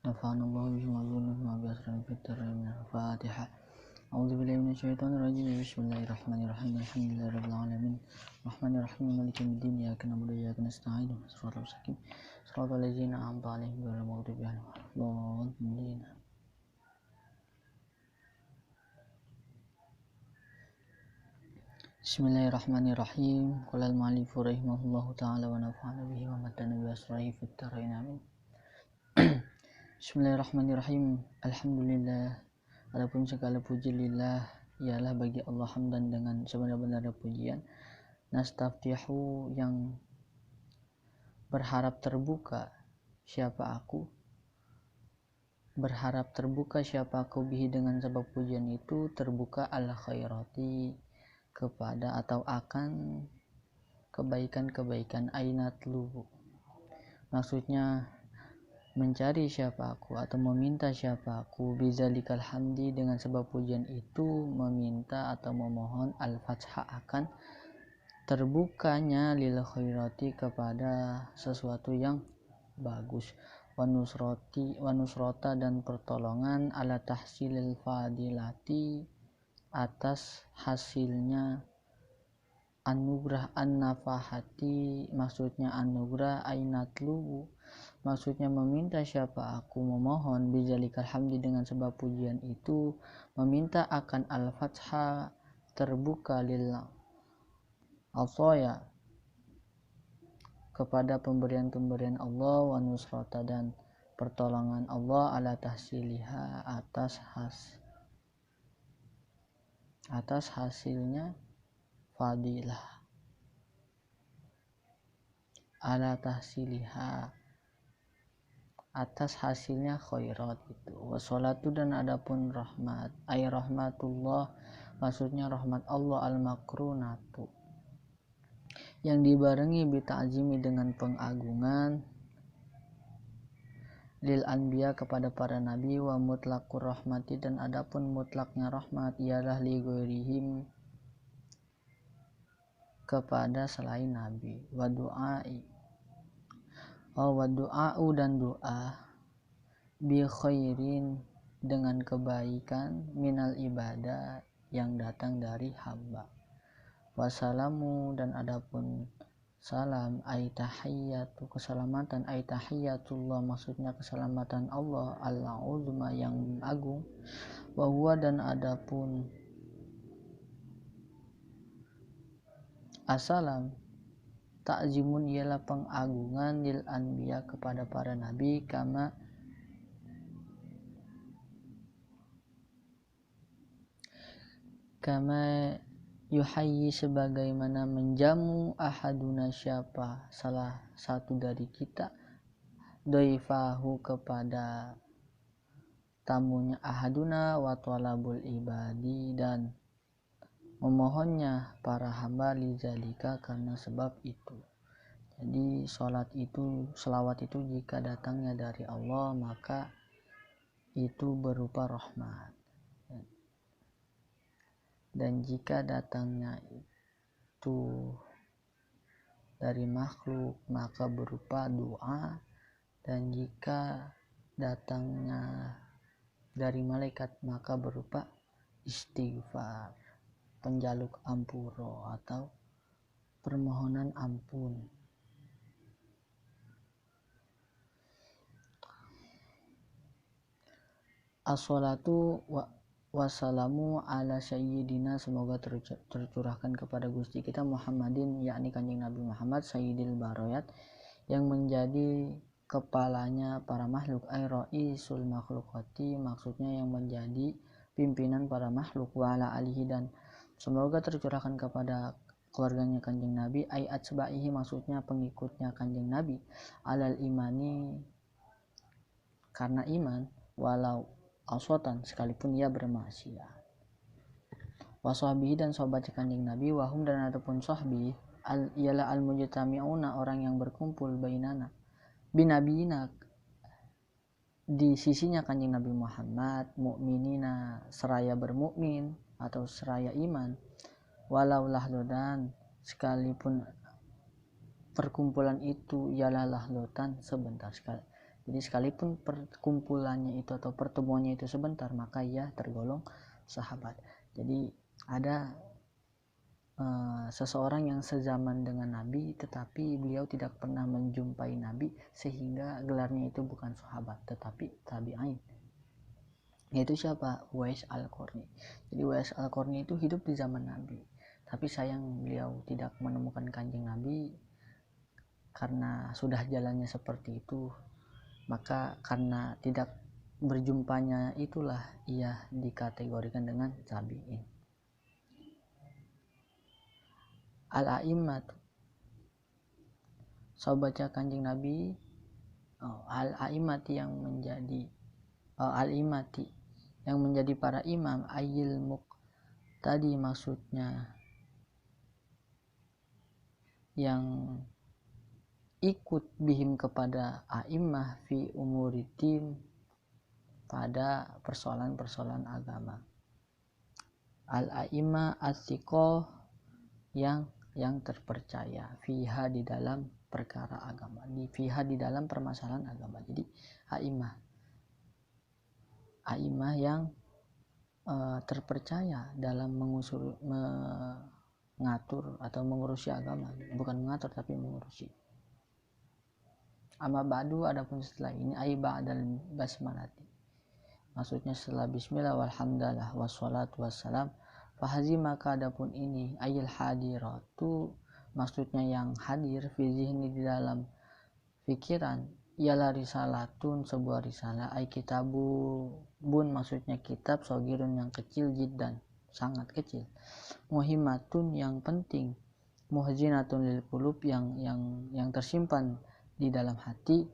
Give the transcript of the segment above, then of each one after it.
نفعنا الله به وعلمنا بأسرنا في الدارين. الفاتحة. أعوذ بالله من الشيطان الرجيم. بسم الله الرحمن الرحيم. الحمد لله رب العالمين الرحمن الرحيم مالك يوم الدين. إياك نعبد وإياك نستعين صراط المستقيم صراط الذين أنعمت عليهم غير المغضوب عليهم ولا الضالين. Bismillahirrahmanirrahim. Qala al-mu'allif rahimahullahu ta'ala wa nafa'ana bihi wa matana bi asrahi fid dharain amin. Bismillahirrahmanirrahim. Alhamdulillah. Adapun segala puji lillah ialah bagi Allah hamdan dengan sebenar-benar pujian. Nastaftihu yang berharap terbuka siapa aku bihi dengan sebab pujian itu terbuka al khairati kepada atau akan kebaikan-kebaikan ainat lu. Maksudnya mencari siapa aku atau meminta siapa aku bizalikal hamdi dengan sebab pujian itu meminta atau memohon al-fathah akan terbukanya lil khairati kepada sesuatu yang bagus wa nusrota dan pertolongan ala tahsilil fadilati atas hasilnya anugerah an-nafahati. Maksudnya anugerah ainatlu, maksudnya meminta siapa aku memohon bizalikal hamdi dengan sebab pujian itu meminta akan al-fathah terbuka lil ataya kepada pemberian-pemberian Allah wa nusrata dan pertolongan Allah ala tahsiliha atas hasilnya fadilah ala tahsiliha atas hasilnya khairat itu wassalatu dan adapun rahmat ay rahmatullah maksudnya rahmat Allah al-makrunatu yang dibarengi bita'zimi dengan pengagungan lil anbiya kepada para nabi wa mutlaqur rahmati dan adapun mutlaknya rahmat ialah li ghairihim kepada selain nabi wa du'ai wa du'a'u dan doa bi khairin dengan kebaikan minal ibadah yang datang dari hamba wassalamu dan adapun salam ay tahiyyatu keselamatan ay tahiyyatullah maksudnya keselamatan Allah al-uzma yang agung wa huwa dan adapun assalam ta'zimun ialah pengagungan lil anbiya kepada para nabi kama yuhayyi sebagaimana menjamu ahaduna siapa salah satu dari kita doifahu kepada tamunya ahaduna wa talabul ibadi dan memohonnya para hamba lizalika karena sebab itu. Jadi selawat itu jika datangnya dari Allah maka itu berupa rahmat. Dan jika datangnya itu dari makhluk maka berupa doa, dan jika datangnya dari malaikat maka berupa istighfar, penjaluk ampuro atau permohonan ampun. As-salatu wassalamu ala sayyidina semoga tercurahkan kepada Gusti kita Muhammadin yakni kanjeng Nabi Muhammad sayyidil barayat yang menjadi kepalanya para makhluk ay raisul makhlukati maksudnya yang menjadi pimpinan para makhluk wa ala alihi dan semoga tercurahkan kepada keluarganya kanjeng Nabi ay atsba'ihi maksudnya pengikutnya kanjeng Nabi alal imani karena iman walau asotan sekalipun ia bermaksiat wa sahbihi dan sahabat kanjeng Nabi wahum dan ataupun sahbi ialah al-mujtami'una orang yang berkumpul bainana binabiyina di sisinya kanjeng Nabi Muhammad mukminina seraya bermukmin atau seraya iman walau lahdodan sekalipun perkumpulan itu ialah lahdotan sebentar sekali. Jadi sekalipun perkumpulannya itu atau pertemuannya itu sebentar, maka ia tergolong sahabat. Jadi ada seseorang yang sezaman dengan Nabi tetapi beliau tidak pernah menjumpai Nabi, sehingga gelarnya itu bukan sahabat tetapi tabi'in. Yaitu siapa? Uwais Al-Qarni. Jadi Uwais Al-Qarni itu hidup di zaman Nabi, tapi sayang beliau tidak menemukan kanjeng Nabi. Karena sudah jalannya seperti itu, maka karena tidak berjumpanya itulah ia dikategorikan dengan tabi'in. Al-a'immat, saya baca kanjeng Nabi, al-a'immati yang menjadi al-imati yang menjadi para imam, ayil tadi maksudnya yang ikut bihim kepada a'immah fi umuriddin pada persoalan-persoalan agama. Al-a'immah as-siqah yang terpercaya, fiha di dalam perkara agama, fiha di dalam permasalahan agama. Jadi a'immah yang terpercaya dalam mengatur atau mengurusi agama, bukan mengatur tapi mengurusi. Amma ba'du, adapun setelah ini, ai ba'dal basmalati, maksudnya setelah bismillah walhamdulillah wassalatu wassalam, fahazi maka adapun ini, ayil hadiratu, maksudnya yang hadir, fi zihni di dalam pikiran, ialah risalatun sebuah risalah, ai kitabun maksudnya kitab, sogirun yang kecil, jiddan sangat kecil, muhimmatun yang penting, muhzinatun lil qulub yang tersimpan di dalam hati,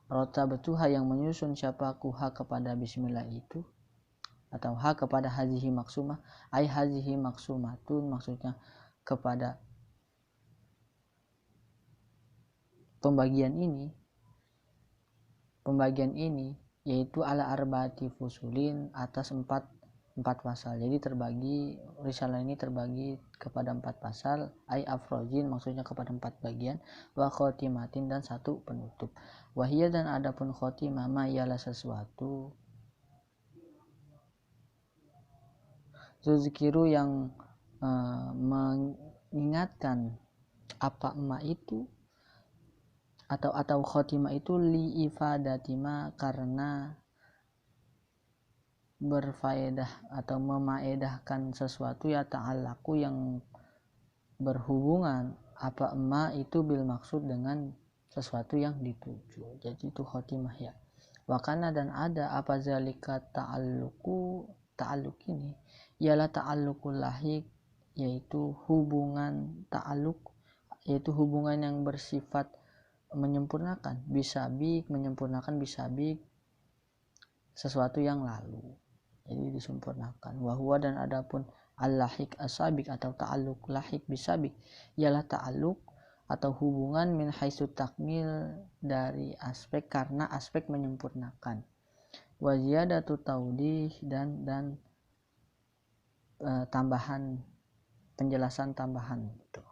rota betuha yang menyusun siapa kuha kepada bismillah itu, atau ha kepada hazihi maksumah, ai hazihi maksumatun maksudnya kepada pembagian ini yaitu ala arba'ati fusulin, atas empat pasal. Jadi risalah ini terbagi kepada 4 pasal, ai afrojin maksudnya kepada 4 bagian, wa khotimatin dan 1 penutup. Wahiyah dan adapun khotimah ma ialah sesuatu zuzkiru yang mengingatkan apa emak itu, atau khotimah itu li ifadatima karena berfaedah atau memaedahkan sesuatu, ya ta'alaku yang berhubungan apa emak itu bil maksud dengan sesuatu yang dituju. Jadi itu khotimah ya. Wakana dan ada apa zalika ta'alluq ini ialah ta'alluqul lahik, yaitu hubungan ta'alluq, yaitu hubungan yang bersifat menyempurnakan, menyempurnakan bisabik sesuatu yang lalu, jadi disempurnakan. Wahwa dan adapun al-lahik asabik atau ta'alluq lahik bisabik ialah ta'alluq atau hubungan min haitsu takmil dari aspek karena aspek menyempurnakan. Wa ziyadatu taudih dan tambahan penjelasan tambahan itu.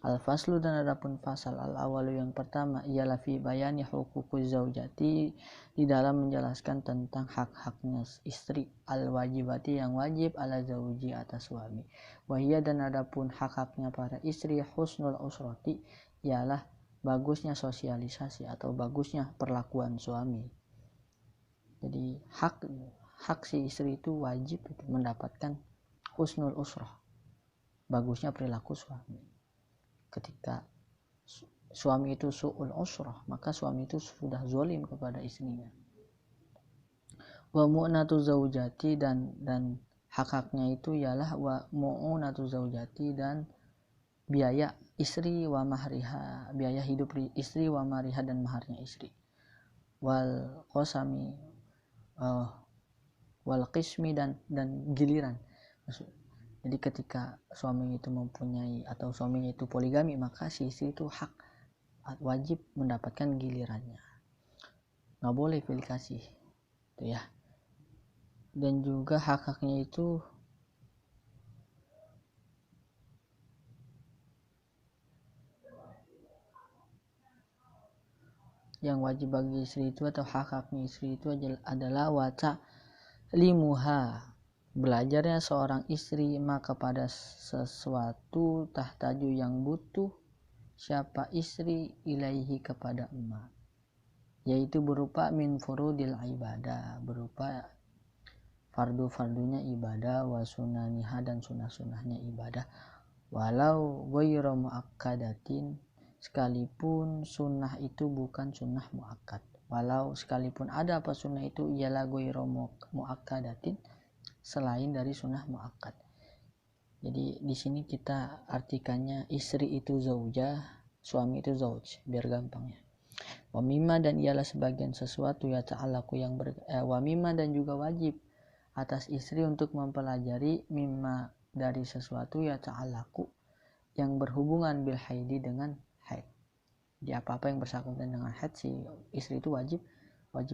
Al-faslu dan adapun fasal al-awalu yang pertama ialah fi bayani hukukuz zaujati, di dalam menjelaskan tentang hak-haknya istri, al-wajibati yang wajib ala zauji atas suami. Wahia dan adapun hak-haknya para istri, husnul usrati ialah bagusnya sosialisasi atau bagusnya perlakuan suami. Jadi hak si istri itu wajib itu mendapatkan husnul usrah, bagusnya perilaku suami. Ketika suami itu su'ul usrah, maka suami itu sudah zalim kepada istrinya. Wa mu'natu zaujati dan hak-haknya itu ialah wa mu'natu zaujati dan biaya istri, wa mahriha biaya hidup istri, wa mahriha dan maharnya istri, wal qasami wal qismi dan giliran. Jadi ketika suami itu mempunyai atau suaminya itu poligami, maka si istri itu hak wajib mendapatkan gilirannya, nggak boleh pilih kasih itu ya. Dan juga hak-haknya itu yang wajib bagi istri itu atau hak-haknya istri itu adalah waca limuha, belajarnya seorang istri maka pada sesuatu tahtaju yang butuh siapa istri ilaihi kepada emak, yaitu berupa min furudil ibadah, berupa fardu-fardunya ibadah, wa sunaniha dan sunah-sunahnya ibadah, walau ghairu muakkadatin, sekalipun sunnah itu bukan sunnah muakkad, walau sekalipun ada apa sunnah itu ialah ghairu muakkadatin, selain dari sunnah muakkad. Jadi di sini kita artikannya istri itu zaujah, suami itu zauj, biar gampang ya. Wa mimma, dan ialah sebagian sesuatu ya ta'alaku yang wa mimma, dan juga wajib atas istri untuk mempelajari mimma, dari sesuatu ya ta'alaku yang berhubungan bil haidi, dengan haid. Di apa-apa yang bersangkutan dengan haid, si istri itu wajib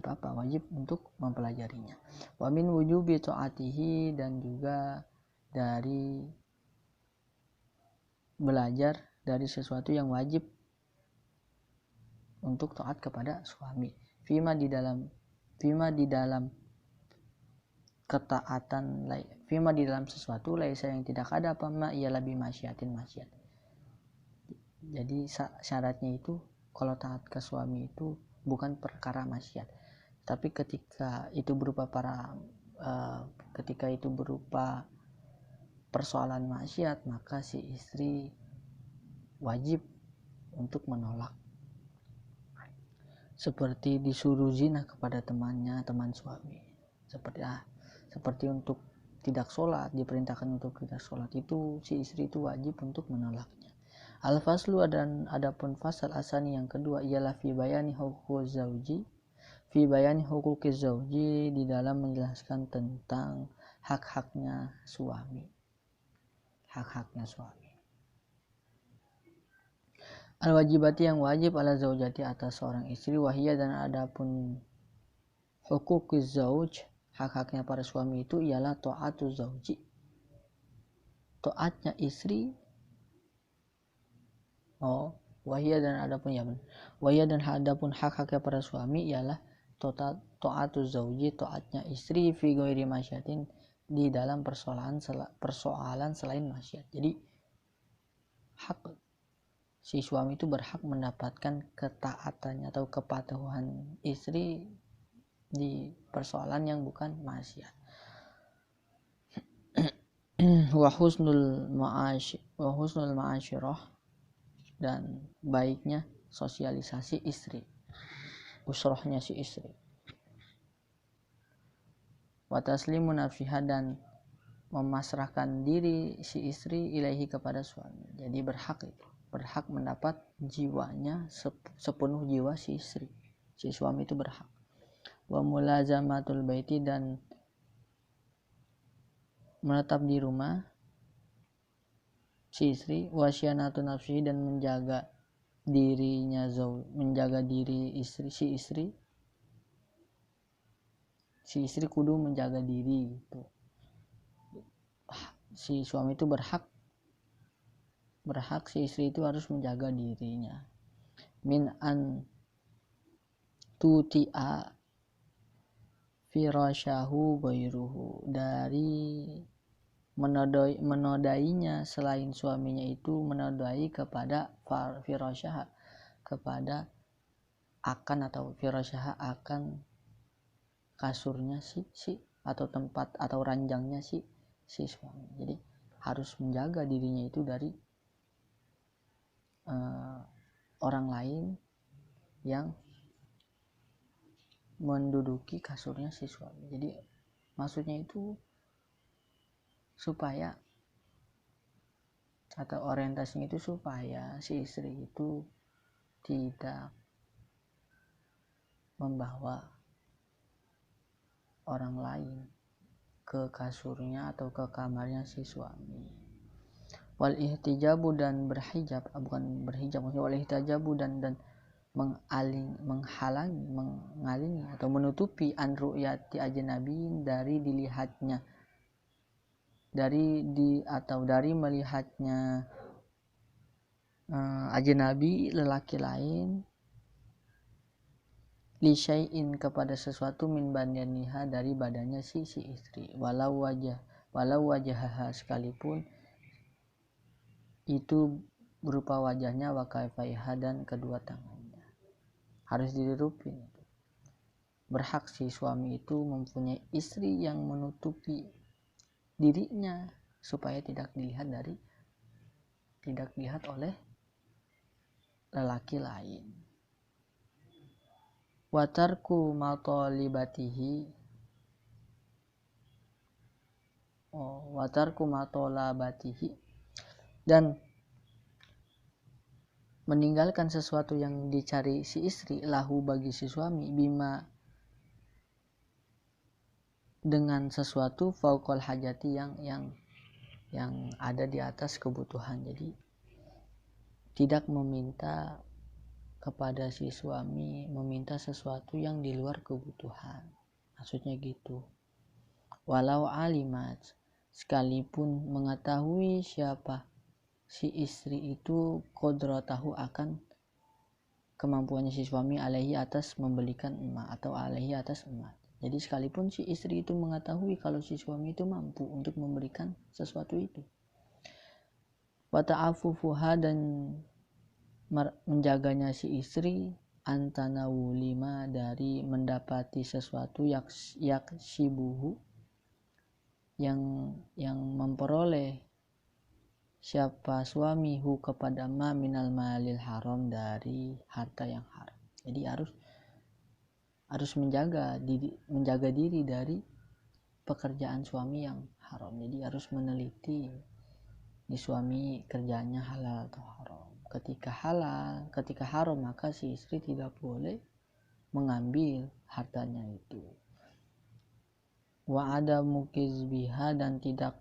apa? Wajib untuk mempelajarinya. Wa min wujubi ta'atihi, dan juga dari belajar dari sesuatu yang wajib untuk taat kepada suami. Fima di dalam ketaatan, fima di dalam sesuatu laisa yang tidak ada apa ma ia lebih maksiatin maksiat. Jadi syaratnya itu kalau taat ke suami itu bukan perkara maksiat, tapi ketika itu berupa persoalan maksiat, maka si istri wajib untuk menolak, seperti disuruh zina kepada teman suami, seperti untuk tidak sholat, diperintahkan untuk tidak sholat, itu si istri itu wajib untuk menolaknya. Al-faslu, dan adapun fasal asani yang kedua ialah fi bayani huquqiz zauji, di dalam menjelaskan tentang hak-haknya suami. Al-wajibati, yang wajib ala zaujati atas seorang istri, wahiyah, dan adapun huquqiz zauj, hak-haknya para suami itu ialah ta'atu zauji, taatnya istri. Wahiyah, dan adapun hak-haknya para suami ialah ta'atu zauji, taatnya istri, fi ghairi masyatin, di dalam persoalan selain maksiat. Jadi hak si suami itu berhak mendapatkan ketaatannya atau kepatuhan istri di persoalan yang bukan maksiat. wa husnul ma'asyirah, dan baiknya sosialisasi istri, usrohnya si istri. Wa taslimu nafsiha, dan memasrahkan diri si istri ilaihi kepada suami. Jadi berhak mendapat jiwanya, sepenuh jiwa si istri, si suami itu berhak. Wa mulazamatul baiti, dan menetap di rumah si istri. Wa syanatu nafsi, dan menjaga dirinya menjaga diri si istri kudu menjaga diri gitu. Si suami itu berhak si istri itu harus menjaga dirinya. Min an tuti'a firasyahu ghairuhu, dari menodainya selain suaminya itu, menodai kepada firasyaha, kepada akan kasurnya si atau tempat atau ranjangnya si suami. Jadi harus menjaga dirinya itu dari orang lain yang menduduki kasurnya si suami. Jadi maksudnya itu supaya, atau orientasinya itu supaya si istri itu tidak membawa orang lain ke kasurnya atau ke kamarnya si suami. Wal ihtijabu, dan berhijab, bukan berhijab maksudnya, wal ihtijabu, dan menghalangi atau menutupi an ru'yati ajnabiin, dari dilihatnya dari melihatnya ajnabi, lelaki lain, li syai'in kepada sesuatu min badaniha dari badannya si istri, walau wajahha sekalipun itu berupa wajahnya wa kaifaiha dan kedua tangannya. Harus dirupin. Berhak si suami itu mempunyai istri yang menutupi dirinya supaya tidak dilihat oleh lelaki lain. Watarku matolabatihi dan meninggalkan sesuatu yang dicari si istri lahu bagi si suami bima dengan sesuatu fauqal hajati yang ada di atas kebutuhan. Jadi tidak meminta kepada si suami meminta sesuatu yang di luar kebutuhan, maksudnya gitu. Walau alimat sekalipun mengetahui siapa si istri itu qadratahu akan kemampuannya si suami alaihi atas membelikan emas atau alaihi atas emas. Jadi sekalipun si istri itu mengetahui kalau si suami itu mampu untuk memberikan sesuatu itu, wa ta'affufuha dan menjaganya si istri antanawulima dari mendapati sesuatu yaksibuhu yang memperoleh siapa suami hu kepada ma minal malil haram dari harta yang haram. Jadi harus menjaga diri dari pekerjaan suami yang haram. Jadi harus meneliti di suami kerjanya halal atau haram. Ketika haram maka si istri tidak boleh mengambil hartanya itu. Wa ada mukizbiha dan tidak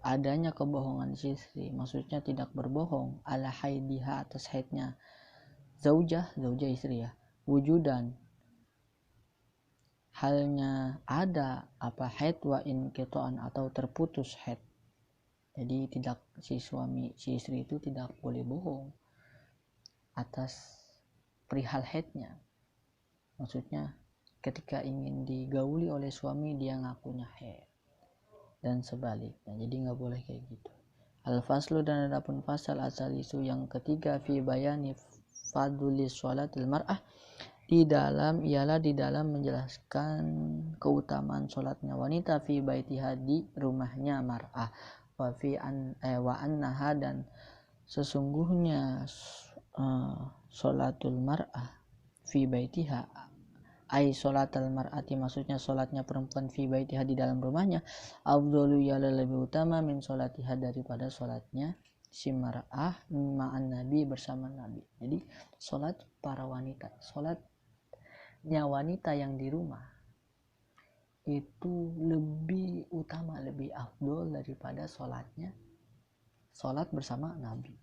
adanya kebohongan si istri, maksudnya tidak berbohong ala haidiha atas haidnya zaujah istri ya, wujudan halnya ada apa haid wa inqita'an atau terputus haid. Jadi tidak si istri itu tidak boleh bohong atas perihal haidnya. Maksudnya ketika ingin digauli oleh suami dia ngakunya haid dan sebaliknya. Jadi nggak boleh kayak gitu. Al-faslu dan adapun fasal asal isu yang ketiga fi bayani fadlis sholatil mar'ah ialah di dalam menjelaskan keutamaan sholatnya wanita fi baitiha di rumahnya mar'ah wa annaha dan sesungguhnya sholatul mar'ah fi baitiha ai sholatul mar'ati maksudnya sholatnya perempuan fi baitiha di dalam rumahnya afdalu yala lebih utama min sholatiha daripada sholatnya si mar'ah ma'an nabi bersama nabi. Jadi sholat para wanita, sholatnya wanita yang di rumah itu lebih utama, lebih afdol daripada sholat bersama Nabi.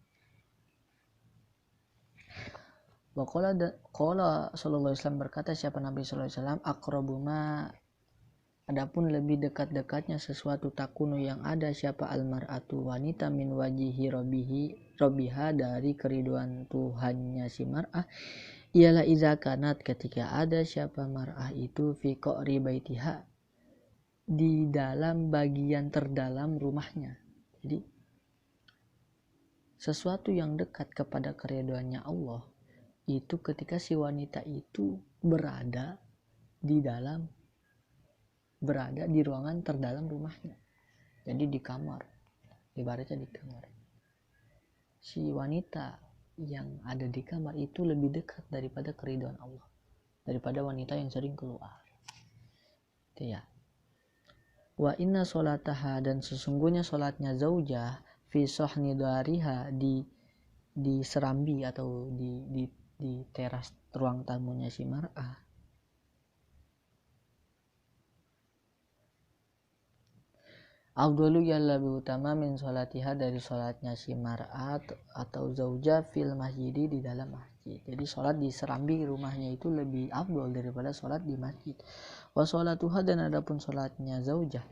Qala sallallahu alaihi wasallam berkata siapa Nabi sallallahu alaihi wasallam aqrabuma adapun lebih dekat-dekatnya sesuatu takunu yang ada siapa almar'atu wanita min wajihi rabbiha dari keriduan Tuhannya si mar'ah ialah iza kanat ketika ada siapa mar'ah itu fi qa'ri baitiha di dalam bagian terdalam rumahnya. Jadi sesuatu yang dekat kepada keriduannya Allah itu ketika si wanita itu berada di ruangan terdalam rumahnya. Jadi di kamar, ibaratnya di kamar. Si wanita yang ada di kamar itu lebih dekat daripada keriduan Allah, daripada wanita yang sering keluar. Itu ya. Wa inna sholataha dan sesungguhnya sholatnya zaujah fi sohni dariha di serambi atau di teras ruang tamunya si mar'ah afdalu ya lebih utama min sholatiha dari sholatnya si mar'ah atau zaujah fil masjidi di dalam masjid. Jadi sholat di serambi rumahnya itu lebih afdol daripada sholat di masjid. Wa sholatuha dan adapun sholatnya zaujah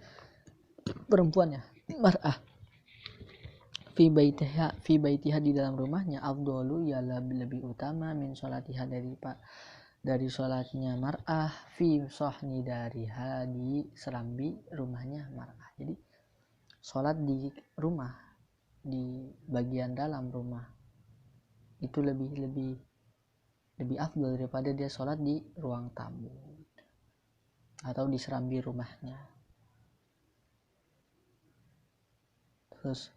perempuannya mar'ah fi baitiha di dalam rumahnya afdalu ya lebih utama min sholatiha dari sholatnya mar'ah fi sohni dariha di serambi rumahnya mar'ah. Jadi sholat di rumah, di bagian dalam rumah itu lebih afdal daripada dia sholat di ruang tamu atau di serambi rumahnya. Terus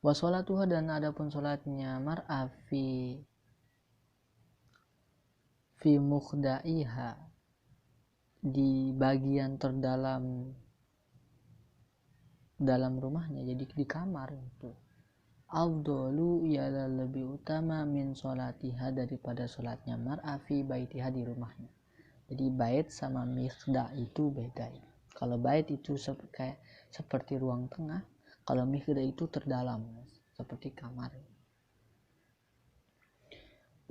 wa sholatuha, dan adapun sholatnya mar'ah fi mukhda'iha di bagian terdalam rumahnya, jadi di kamar itu, afdalu ialah lebih utama min sholatiha daripada sholatnya mar'ah fi baitiha di rumahnya. Jadi bait sama mikhda itu beda. Kalau bait itu kayak seperti ruang tengah, kalau mikhda itu terdalam seperti kamar.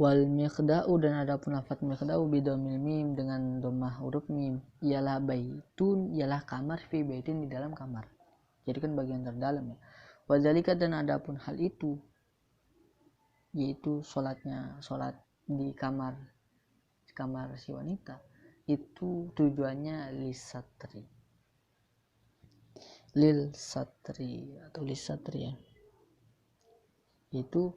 Wal mikhda'u, dan adapun lafaz mikhda'u bidomil mim dengan dhammah huruf mim, ialah baitun, ialah kamar, fi baitin di dalam kamar, jadi kan bagian terdalam ya. Wadzalika, dan adapun hal itu yaitu sholat di kamar si wanita itu tujuannya lil satri ya, itu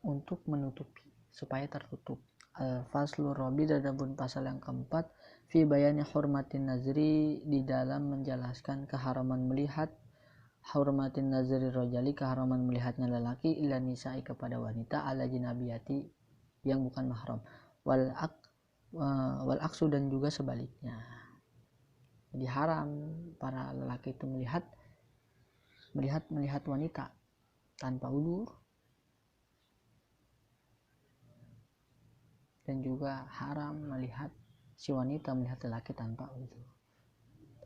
untuk menutupi supaya tertutup. Al-faslu rabi, adapun pasal yang keempat, fi bayani hurmatin nazri, di dalam menjelaskan keharaman melihat, hurmatin nazri rojali, keharaman melihatnya lelaki, ila nisa'i kepada wanita, ala jinabiyati yang bukan mahram, wal aksu, dan juga sebaliknya. Jadi haram para lelaki itu melihat wanita tanpa udzur, dan juga haram melihat si wanita melihat lelaki tanpa udzur.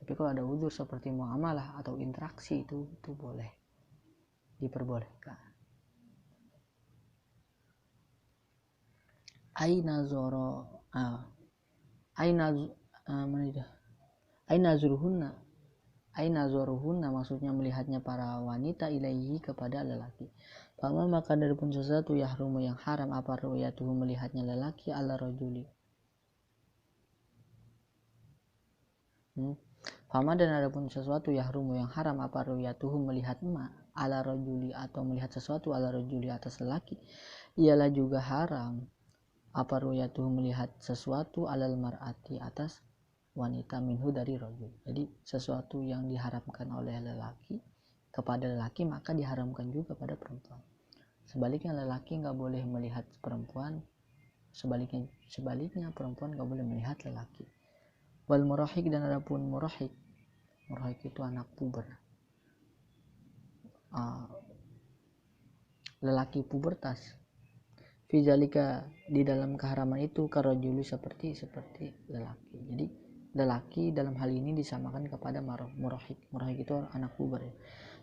Tapi kalau ada udzur seperti muamalah atau interaksi itu boleh, diperbolehkan. Aina zuruhunna, maksudnya melihatnya para wanita ilaihi kepada lelaki. Fama, maka daripun sesuatu yahrumu yang haram, apa ru'yatuhu melihatnya lelaki, ala rajuli. Fama, dan adapun sesuatu yahrumu yang haram, apa ru'yatuhu melihat ala rajuli, atau melihat sesuatu ala rajuli atas lelaki, ialah juga haram apa ru'yatuhu melihat sesuatu alal mar'ati atas wanita, minhu dari rajul. Jadi sesuatu yang diharamkan oleh lelaki kepada lelaki maka diharamkan juga pada perempuan. Sebaliknya lelaki nggak boleh melihat perempuan, sebaliknya perempuan nggak boleh melihat lelaki. Wal murahik, dan adapun murahik itu anak puber, lelaki pubertas, fizalika, di dalam keharaman itu, karajuli, seperti lelaki. Jadi lelaki dalam hal ini disamakan kepada murahik itu anak puber ya.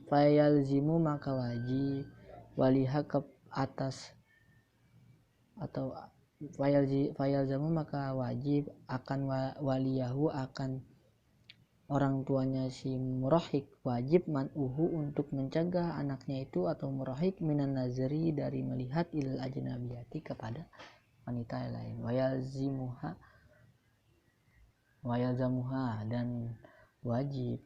Fayalzimu, maka wajib, waliha ke atas, atau fayalzamu, maka wajib, akan waliyahu, akan orang tuanya si murahik, wajib man'uhu, untuk mencegah anaknya itu atau murahik, minan nazari, dari melihat, ilal ajnabiyati, kepada wanita lain. Wayalzamuha, dan wajib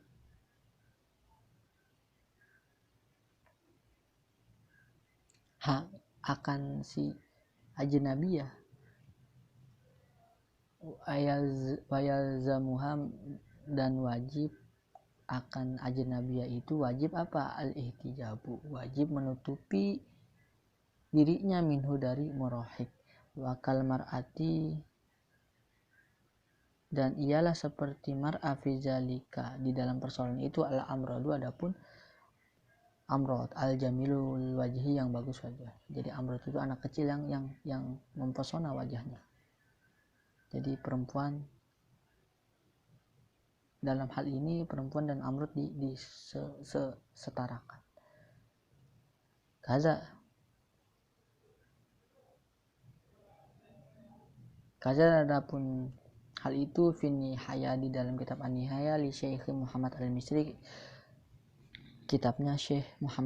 akan si ajnabiyah, wayalzamuha, dan wajib akan ajnabiyah itu, wajib apa, al-ihtijabu, wajib menutupi dirinya, minhu dari murahik. Wakal mar'ati, dan ialah seperti mar'a fi zalika, di dalam persoalan itu, al amradu, adapun amrod, al jamilul wajhi, yang bagus wajah. Jadi amrod itu anak kecil yang mempesona wajahnya. Jadi perempuan dalam hal ini, perempuan dan amrod setarakan. Kaza, adapun hal itu, Nihaya, di dalam kitab An-Nihaya li Syekh Muhammad Al-Misri, kitabnya Syekh Muhammad